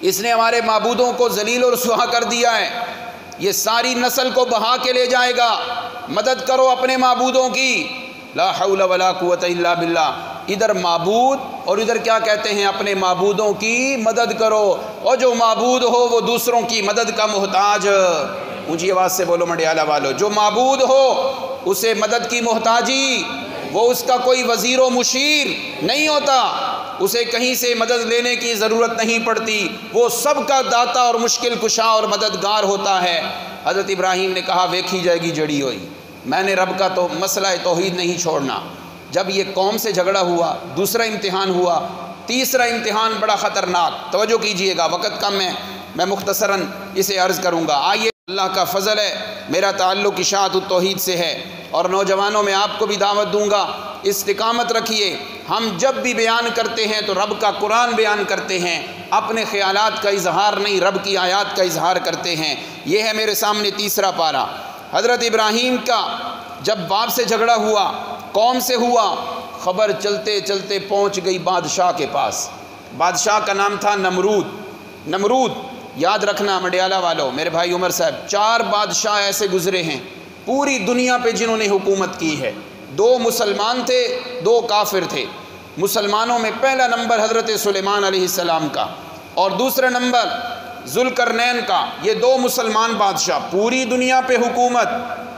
اس نے ہمارے معبودوں کو ذلیل و رسوا کر دیا ہے، یہ ساری نسل کو بہا کے لے جائے گا، مدد کرو اپنے معبودوں کی۔ لا حول ولا قوت الا باللہ، ادھر معبود اور ادھر کیا کہتے ہیں، اپنے معبودوں کی مدد کرو، اور جو معبود ہو وہ دوسروں کی مدد کا محتاج، اونچی آواز سے بولو مڈیالہ والو، جو معبود ہو اسے مدد کی محتاجی، وہ اس کا کوئی وزیر و مشیر نہیں ہوتا، اسے کہیں سے مدد لینے کی ضرورت نہیں پڑتی، وہ سب کا داتا اور مشکل کشا اور مددگار ہوتا ہے۔ حضرت ابراہیم نے کہا ویکھی جائے گی جڑی ہوئی، میں نے رب کا تو مسئلہ توحید نہیں چھوڑنا۔ جب یہ قوم سے جھگڑا ہوا، دوسرا امتحان ہوا، تیسرا امتحان بڑا خطرناک، توجہ کیجئے گا، وقت کم ہے، میں مختصراً اسے عرض کروں گا۔ آئیے، اللہ کا فضل ہے، میرا تعلق اشاعت التوحید سے ہے، اور نوجوانوں میں آپ کو بھی دعوت دوں گا، استقامت رکھیے۔ ہم جب بھی بیان کرتے ہیں تو رب کا قرآن بیان کرتے ہیں، اپنے خیالات کا اظہار نہیں، رب کی آیات کا اظہار کرتے ہیں۔ یہ ہے میرے سامنے تیسرا پارہ۔ حضرت ابراہیم کا جب باپ سے جھگڑا ہوا، قوم سے ہوا، خبر چلتے چلتے پہنچ گئی بادشاہ کے پاس۔ بادشاہ کا نام تھا نمرود۔ نمرود یاد رکھنا مڈیالہ والو، میرے بھائی عمر صاحب، 4 بادشاہ ایسے گزرے ہیں پوری دنیا پہ جنہوں نے حکومت کی ہے، 2 مسلمان تھے، 2 کافر تھے۔ مسلمانوں میں پہلا نمبر حضرت سلیمان علیہ السلام کا، اور دوسرا نمبر ذوالقرنین کا۔ یہ 2 مسلمان بادشاہ، پوری دنیا پہ حکومت،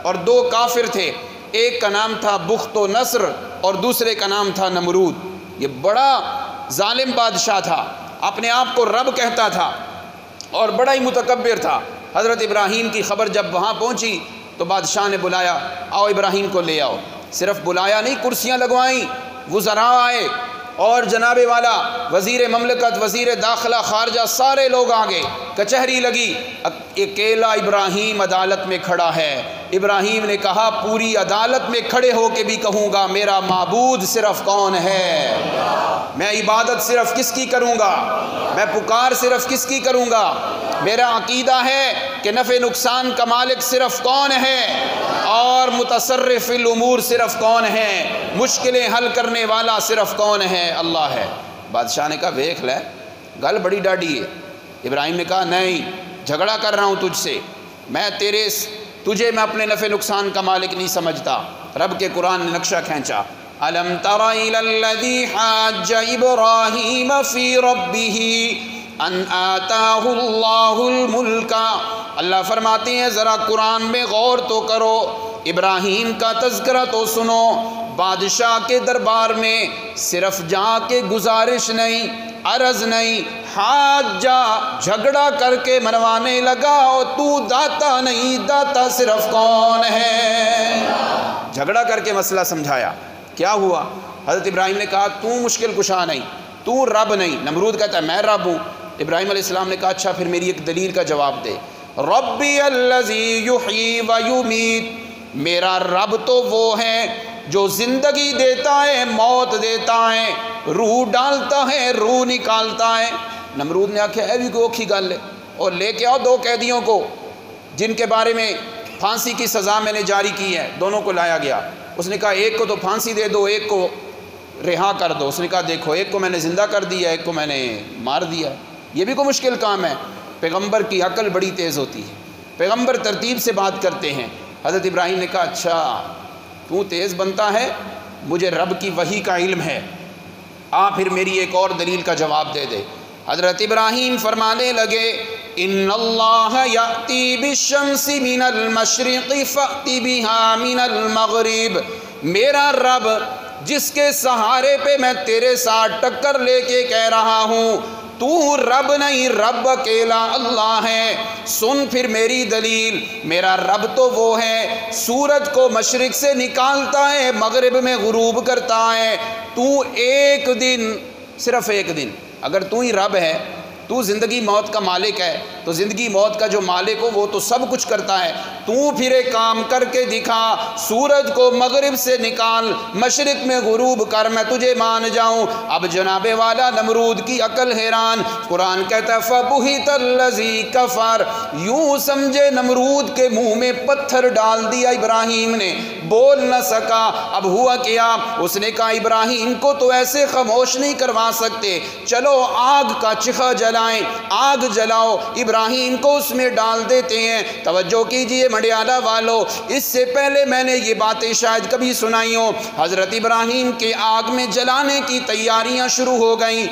اور 2 کافر تھے، ایک کا نام تھا بخت و نصر اور دوسرے کا نام تھا نمرود۔ یہ بڑا ظالم بادشاہ تھا، اپنے آپ کو رب کہتا تھا اور بڑا ہی متکبر تھا۔ حضرت ابراہیم کی خبر جب وہاں پہنچی تو بادشاہ نے بلایا، آؤ ابراہیم کو لے آؤ۔ صرف بلایا نہیں، کرسیاں لگوائیں، وزراء آئے، اور جناب والا وزیر مملکت، وزیر داخلہ، خارجہ، سارے لوگ آگے، کچہری لگی، اکیلا ابراہیم عدالت میں کھڑا ہے۔ ابراہیم نے کہا پوری عدالت میں کھڑے ہو کے بھی کہوں گا میرا معبود صرف کون ہے، میں عبادت صرف کس کی کروں گا، میں پکار صرف کس کی کروں گا، میرا عقیدہ ہے کہ نفع نقصان کا مالک صرف کون ہے، اور متصرف الامور صرف کون ہے، مشکلیں حل کرنے والا صرف کون ہے، اللہ ہے۔ بادشاہ نے کہا ویکھ لے، گل بڑی ڈاڈی ہے۔ ابراہیم نے کہا نہیں، جھگڑا کر رہا ہوں تجھ سے، میں تجھے میں اپنے نفع نقصان کا مالک نہیں سمجھتا۔ رب کے قرآن نے نقشہ کھینچا، الم تر الی الذی حاج ابراہیم فی ربہ ان آتاہ اللہ الملک۔ اللہ فرماتے ہیں ذرا قرآن میں غور تو کرو، ابراہیم کا تذکرہ تو سنو۔ بادشاہ کے دربار میں صرف جا کے گزارش نہیں، عرض نہیں، حاجہ جھگڑا کر کے منوانے لگا، اور تو داتا نہیں، داتا صرف کون ہے، جھگڑا کر کے مسئلہ سمجھایا۔ کیا ہوا؟ حضرت ابراہیم نے کہا تو مشکل کشا نہیں، تو رب نہیں۔ نمرود کہتا ہے میں رب ہوں۔ ابراہیم علیہ السلام نے کہا اچھا پھر میری ایک دلیل کا جواب دے۔ ربی الذی یحیی و یمیت، میرا رب تو وہ ہے جو زندگی دیتا ہے، موت دیتا ہے، روح ڈالتا ہے، روح نکالتا ہے۔ نمرود نے آکھا اے بھی کوئی اوکھی گل ہے، اور لے کے آؤ 2 قیدیوں کو جن کے بارے میں پھانسی کی سزا میں نے جاری کی ہے۔ دونوں کو لایا گیا، اس نے کہا ایک کو تو پھانسی دے دو، ایک کو رہا کر دو۔ اس نے کہا دیکھو ایک کو میں نے زندہ کر دیا، ایک کو میں نے مار دیا، یہ بھی کوئی مشکل کام ہے۔ پیغمبر کی عقل بڑی تیز ہوتی ہے، پیغمبر ترتیب سے بات کرتے ہیں۔ حضرت ابراہیم نے کہا اچھا تو تیز بنتا ہے، مجھے رب کی وحی کا علم ہے، پھر میری ایک اور دلیل کا جواب دے دے۔ حضرت ابراہیم فرمانے لگے ان اللہ یأتی بالشمس من المشرق فأتی بہا من المغرب، میرا رب جس کے سہارے پہ میں تیرے ساتھ ٹکر لے کے کہہ رہا ہوں، تو رب نہیں، رب اکیلا اللہ ہے۔ سن پھر میری دلیل، میرا رب تو وہ ہے سورج کو مشرق سے نکالتا ہے، مغرب میں غروب کرتا ہے۔ تو ایک دن، صرف ایک دن، اگر تو ہی رب ہے، تو زندگی موت کا مالک ہے، تو زندگی موت کا جو مالک ہو وہ تو سب کچھ کرتا ہے۔ تو پھر ایک کام کر کے دکھا، سورج کو مغرب سے نکال، مشرق میں غروب کر، میں تجھے مان جاؤں۔ اب جناب والا نمرود کی عقل حیران، قرآن کہتا ہے فَبُہِتَ الَّذِي كَفَرَ، یوں سمجھے نمرود کے منہ میں پتھر ڈال دیا ابراہیم نے، بول نہ سکا۔ اب ہوا کیا، اس نے کہا ابراہیم کو تو ایسے خاموش نہیں کروا سکتے، چلو آگ کا چخا جلائیں، آگ جلاؤ، ابراہیم کو اس میں ڈال دیتے ہیں۔ توجہ کیجئے مڈیالہ والو، اس سے پہلے میں نے یہ باتیں شاید کبھی سنائی ہوں۔ حضرت ابراہیم کے آگ میں جلانے کی تیاریاں شروع ہو گئیں۔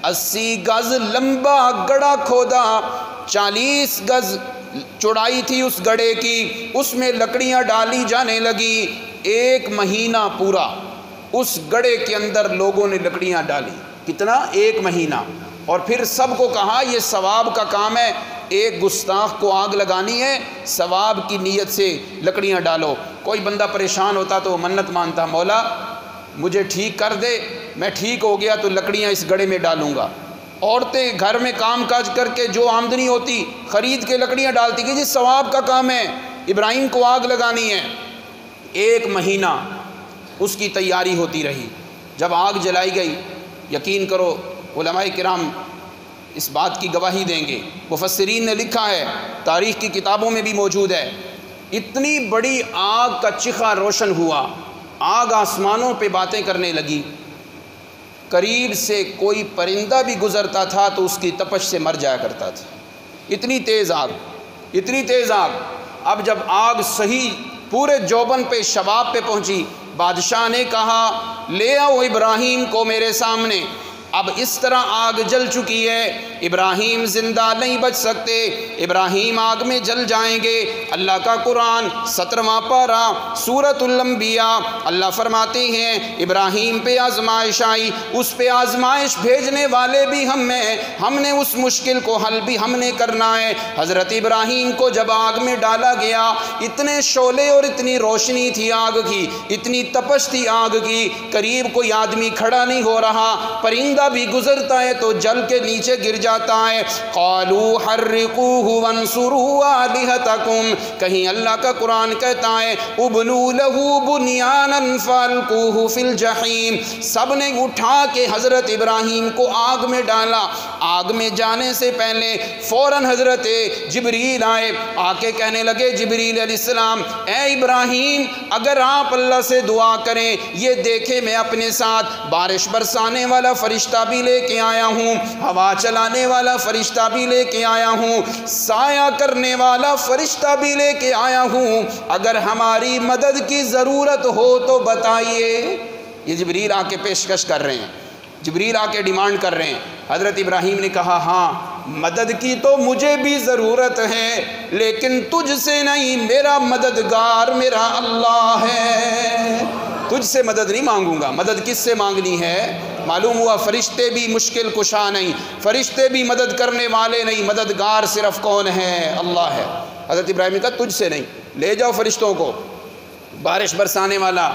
80 گز لمبا گڑھا کھودا، 40 گز چوڑائی تھی اس گڑھے کی، اس میں لکڑیاں ڈالی جانے لگی۔ 1 مہینہ پورا اس گڑھے کے اندر لوگوں نے لکڑیاں ڈالی۔ کتنا؟ 1 مہینہ۔ اور پھر سب کو کہا یہ ثواب کا کام ہے، ایک گستاخ کو آگ لگانی ہے، ثواب کی نیت سے لکڑیاں ڈالو۔ کوئی بندہ پریشان ہوتا تو وہ منت مانتا، مولا مجھے ٹھیک کر دے، میں ٹھیک ہو گیا تو لکڑیاں اس گڑھے میں ڈالوں گا۔ عورتیں گھر میں کام کاج کر کے جو آمدنی ہوتی خرید کے لکڑیاں ڈالتی کہ جی ثواب کا کام ہے، ابراہیم کو آگ لگانی ہے۔ 1 مہینہ اس کی تیاری ہوتی رہی۔ جب آگ جلائی گئی، یقین کرو علماء کرام اس بات کی گواہی دیں گے، مفسرین نے لکھا ہے، تاریخ کی کتابوں میں بھی موجود ہے، اتنی بڑی آگ کا چخا روشن ہوا، آگ آسمانوں پہ باتیں کرنے لگی، قریب سے کوئی پرندہ بھی گزرتا تھا تو اس کی تپش سے مر جایا کرتا تھا۔ اتنی تیز آگ، اتنی تیز آگ۔ اب جب آگ صحیح پورے جوبن پہ، شباب پہ پہنچی، بادشاہ نے کہا لے آؤ ابراہیم کو میرے سامنے۔ اب اس طرح آگ جل چکی ہے، ابراہیم زندہ نہیں بچ سکتے، ابراہیم آگ میں جل جائیں گے۔ اللہ کا قرآن 17واں پارہ سورۃ الانبیاء، اللہ فرماتے ہیں ابراہیم پہ آزمائش آئی، اس پہ آزمائش بھیجنے والے بھی ہم نے اس مشکل کو حل بھی ہم نے کرنا ہے۔ حضرت ابراہیم کو جب آگ میں ڈالا گیا، اتنے شعلے اور اتنی روشنی تھی آگ کی، اتنی تپش تھی آگ کی، قریب کوئی آدمی کھڑا نہیں ہو رہا، پرندہ بھی گزرتا ہے تو جل کے نیچے گر جاتا ہے۔ قالوا حرقوه وانصروا آلهتكم، کہیں اللہ کا قرآن کہتا ہے ابنوا له بنيانا فالقوه في الجحيم، سب نے اٹھا کے حضرت ابراہیم کو آگ میں ڈالا۔ آگ میں جانے سے پہلے فوراً حضرت جبریل آئے، آ کے کہنے لگے جبریل علیہ السلام اے ابراہیم اگر آپ اللہ سے دعا کریں، یہ دیکھیں میں اپنے ساتھ بارش برسانے والا فرشتہ بھی لے کے آیا ہوں، ہوا چلانے والا فرشتہ بھی لے کے آیا ہوں، سایہ کرنے والا فرشتہ بھی لے کے آیا ہوں، اگر ہماری مدد کی ضرورت ہو تو بتائیے۔ یہ جبریل آ کے پیشکش کر رہے ہیں، جبریل آ کے ڈیمانڈ کر رہے ہیں۔ حضرت ابراہیم نے کہا ہاں مدد کی تو مجھے بھی ضرورت ہے، لیکن تجھ سے نہیں، میرا مددگار میرا اللہ ہے، تجھ سے مدد نہیں مانگوں گا۔ مدد کس سے مانگنی ہے؟ معلوم ہوا فرشتے بھی مشکل کشا نہیں، فرشتے بھی مدد کرنے والے نہیں، مددگار صرف کون ہے؟ اللہ ہے۔ حضرت ابراہیم نے کہا تجھ سے نہیں، لے جاؤ فرشتوں کو، بارش برسانے والا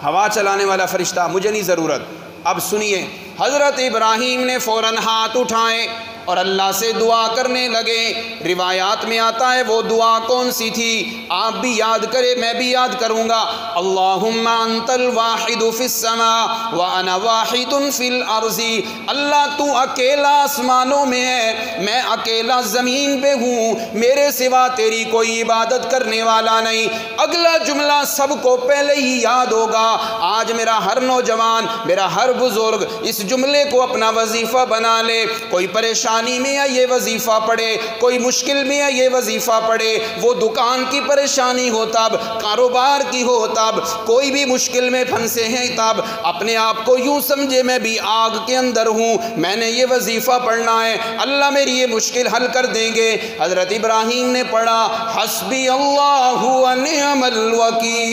ہوا چلانے والا فرشتہ، مجھے نہیں ضرورت۔ اب سنیے، حضرت ابراہیم نے فوراً ہاتھ اٹھائے اور اللہ سے دعا کرنے لگے۔ روایات میں آتا ہے وہ دعا کون سی تھی، آپ بھی یاد کریں میں بھی یاد کروں گا۔ اللہم انت الواحد فی السماء وانا واحد فی الارض، اللہ تو اکیلا آسمانوں میں ہے، میں اکیلا زمین پہ ہوں، میرے سوا تیری کوئی عبادت کرنے والا نہیں۔ اگلا جملہ سب کو پہلے ہی یاد ہوگا، آج میرا ہر نوجوان، میرا ہر بزرگ اس جملے کو اپنا وظیفہ بنا لے، کوئی پریشانی میں ہے یہ وظیفہ پڑھے، کوئی مشکل میں ہے یہ وظیفہ پڑھے، وہ دکان کی پریشانی ہو تب، کاروبار کی ہو تب، کوئی بھی مشکل میں پھنسے ہیں تب، اپنے آپ کو یوں سمجھے میں بھی آگ کے اندر ہوں، میں نے یہ وظیفہ پڑھنا ہے، اللہ میری یہ مشکل حل کر دیں گے۔ حضرت ابراہیم نے پڑھا حسبی اللہ و نعم الوکیل،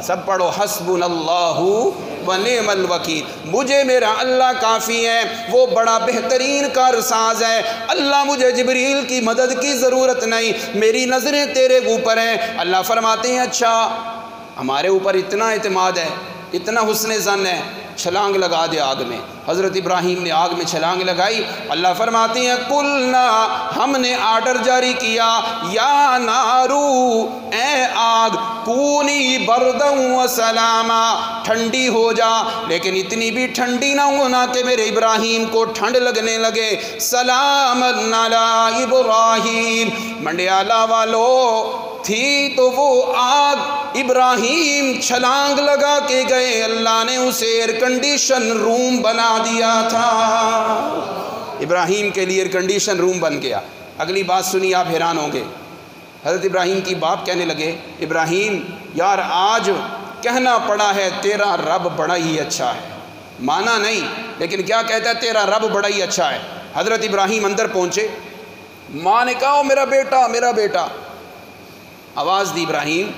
سب پڑھو حسبنا اللہ و نعم الوکیل، مجھے میرا اللہ کافی ہے، وہ بڑا بہترین کارساز ہے، اللہ مجھے جبریل کی مدد کی ضرورت نہیں، میری نظریں تیرے اوپر ہیں۔ اللہ فرماتے ہیں اچھا ہمارے اوپر اتنا اعتماد ہے، اتنا حسن ظن ہے، چھلانگ لگا دے آگ میں۔ حضرت ابراہیم نے آگ میں چھلانگ لگائی۔ اللہ فرماتے ہیں قلنا، ہم نے آرڈر جاری کیا، یا نارو، اے آگ، کونی برداً و سلاما، ٹھنڈی ہو جا، لیکن اتنی بھی ٹھنڈی نہ ہونا کہ میرے ابراہیم کو ٹھنڈ لگنے لگے۔ سلام علی ابراہیم، منڈیالہ والو تھی تو وہ آگ، ابراہیم چھلانگ لگا کے گئے، اللہ نے اسے ایئر کنڈیشن روم بنا دیا تھا۔ ابراہیم کے لیے ایئر کنڈیشن روم بن گیا۔ اگلی بات سنی، آپ حیران ہوں گے۔ حضرت ابراہیم کی باپ کہنے لگے ابراہیم یار آج کہنا پڑا ہے تیرا رب بڑا ہی اچھا ہے، مانا نہیں لیکن کیا کہتا ہے تیرا رب بڑا ہی اچھا ہے۔ حضرت ابراہیم اندر پہنچے، ماں نے کہا میرا بیٹا میرا بیٹا، آواز دی ابراہیم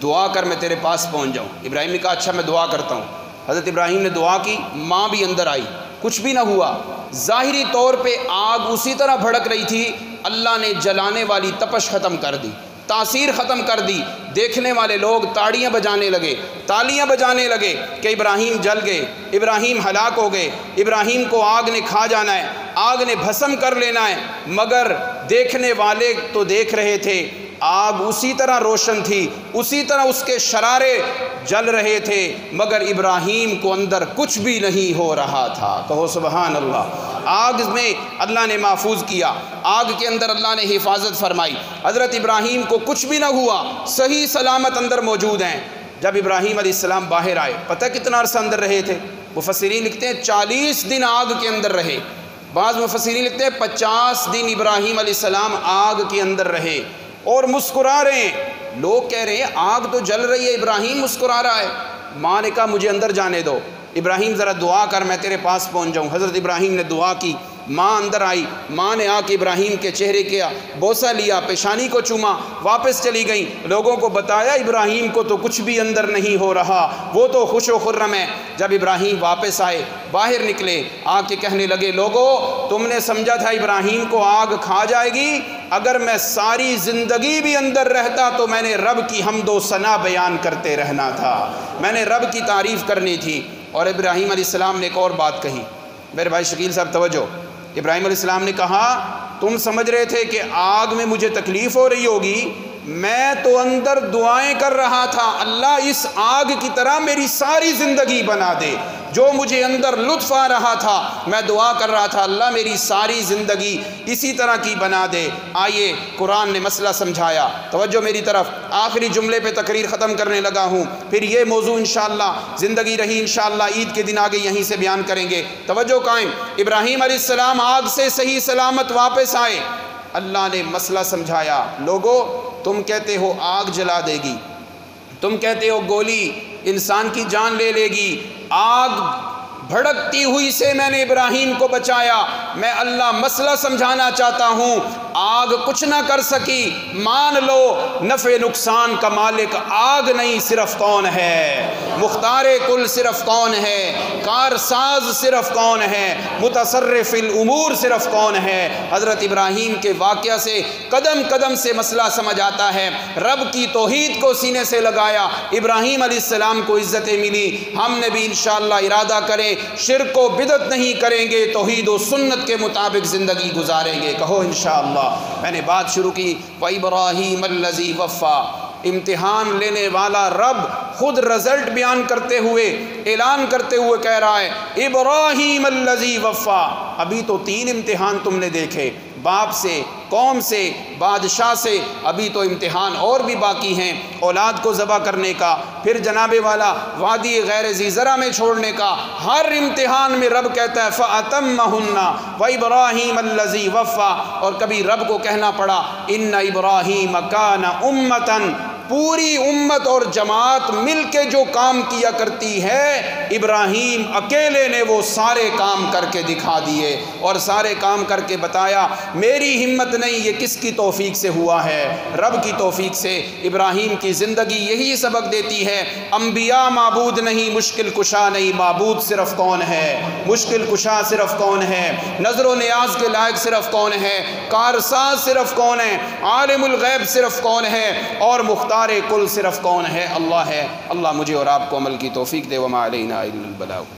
دعا کر میں تیرے پاس پہنچ جاؤں۔ ابراہیم نے کہا اچھا میں دعا کرتا ہوں۔ حضرت ابراہیم نے دعا کی، ماں بھی اندر آئی، کچھ بھی نہ ہوا۔ ظاہری طور پہ آگ اسی طرح بھڑک رہی تھی، اللہ نے جلانے والی تپش ختم کر دی، تاثیر ختم کر دی۔ دیکھنے والے لوگ تاڑیاں بجانے لگے، تالیاں بجانے لگے کہ ابراہیم جل گئے، ابراہیم ہلاک ہو گئے، ابراہیم کو آگ نے کھا جانا ہے، آگ نے بھسم کر لینا ہے۔ مگر دیکھنے والے تو دیکھ رہے تھے، آگ اسی طرح روشن تھی، اسی طرح اس کے شرارے جل رہے تھے، مگر ابراہیم کو اندر کچھ بھی نہیں ہو رہا تھا۔ کہو سبحان اللہ۔ آگ میں اللہ نے محفوظ کیا، آگ کے اندر اللہ نے حفاظت فرمائی، حضرت ابراہیم کو کچھ بھی نہ ہوا، صحیح سلامت اندر موجود ہیں۔ جب ابراہیم علیہ السلام باہر آئے، پتہ کتنا عرصہ اندر رہے تھے؟ مفسرین لکھتے ہیں 40 دن آگ کے اندر رہے، بعض مفسرین لکھتے ہیں 50 دن ابراہیم علیہ السلام آگ کے اندر رہے اور مسکرا رہے ہیں۔ لوگ کہہ رہے ہیں آگ تو جل رہی ہے، ابراہیم مسکرا رہا ہے۔ ماں نے کہا مجھے اندر جانے دو، ابراہیم ذرا دعا کر میں تیرے پاس پہنچ جاؤں۔ حضرت ابراہیم نے دعا کی، ماں اندر آئی، ماں نے آ کے ابراہیم کے چہرے کیا بوسہ لیا، پیشانی کو چوما، واپس چلی گئیں۔ لوگوں کو بتایا ابراہیم کو تو کچھ بھی اندر نہیں ہو رہا، وہ تو خوش و خرم ہے۔ جب ابراہیم واپس آئے، باہر نکلے، آ کے کہنے لگے لوگو تم نے سمجھا تھا ابراہیم کو آگ کھا جائے گی، اگر میں ساری زندگی بھی اندر رہتا تو میں نے رب کی حمد و ثنا بیان کرتے رہنا تھا، میں نے رب کی تعریف کرنی تھی۔ اور ابراہیم علیہ السلام نے ایک اور بات کہی، میرے بھائی شکیل صاحب توجہ۔ ابراہیم علیہ السلام نے کہا تم سمجھ رہے تھے کہ آگ میں مجھے تکلیف ہو رہی ہوگی، میں تو اندر دعائیں کر رہا تھا اللہ اس آگ کی طرح میری ساری زندگی بنا دے، جو مجھے اندر لطف آ رہا تھا میں دعا کر رہا تھا اللہ میری ساری زندگی اسی طرح کی بنا دے۔ آئیے قرآن نے مسئلہ سمجھایا، توجہ میری طرف، آخری جملے پہ تقریر ختم کرنے لگا ہوں، پھر یہ موضوع انشاءاللہ زندگی رہی انشاءاللہ عید کے دن آگے یہیں سے بیان کریں گے۔ توجہ قائم۔ ابراہیم علیہ السلام آگ سے صحیح سلامت واپس آئے، اللہ نے مسئلہ سمجھایا۔ لوگو تم کہتے ہو آگ جلا دے گی، تم کہتے ہو گولی انسان کی جان لے لے گی، آگ بھڑکتی ہوئی سے میں نے ابراہیم کو بچایا، میں اللہ مسئلہ سمجھانا چاہتا ہوں، آگ کچھ نہ کر سکی، مان لو نفع نقصان کا مالک آگ نہیں صرف کون ہے، مختار کل صرف کون ہے، کارساز صرف کون ہے، متصرف الامور صرف کون ہے۔ حضرت ابراہیم کے واقعہ سے قدم قدم سے مسئلہ سمجھ آتا ہے، رب کی توحید کو سینے سے لگایا، ابراہیم علیہ السلام کو عزتیں ملی، ہم نے بھی انشاءاللہ ارادہ کریں شرک و بدعت نہیں کریں گے، توحید و سنت کے مطابق زندگی گزاریں گے، کہو انشاءاللہ۔ میں نے بات شروع کی وَإِبْرَاهِيمَ الَّذِي وَفَّى، امتحان لینے والا رب خود رزلٹ بیان کرتے ہوئے اعلان کرتے ہوئے کہہ رہا ہے ابراہیم الذی وفا۔ ابھی تو 3 امتحان تم نے دیکھے، باپ سے، قوم سے، بادشاہ سے، ابھی تو امتحان اور بھی باقی ہیں، اولاد کو ذبح کرنے کا، پھر جناب والا وادی غیر ذی زرع میں چھوڑنے کا، ہر امتحان میں رب کہتا ہے فَأَتَمَّهُنَّ وَإِبْرَاهِيمَ الَّذِي وَفَّى، اور کبھی رب کو کہنا پڑا اِنَّ إِبْرَاهِيمَ كَانَ أُمَّةً، پوری امت اور جماعت مل کے جو کام کیا کرتی ہے، ابراہیم اکیلے نے وہ سارے کام کر کے دکھا دیے اور سارے کام کر کے بتایا میری ہمت نہیں، یہ کس کی توفیق سے ہوا ہے؟ رب کی توفیق سے۔ ابراہیم کی زندگی یہی سبق دیتی ہے، انبیاء معبود نہیں، مشکل کشا نہیں، معبود صرف کون ہے؟ مشکل کشا صرف کون ہے؟ نظر و نیاز کے لائق صرف کون ہے؟ کارساز صرف کون ہے؟ عالم الغیب صرف کون ہے؟ اور مختار کل صرف کون ہے؟ اللہ ہے۔ اللہ مجھے اور آپ کو عمل کی توفیق دے۔ وما علینا الا البلاغ۔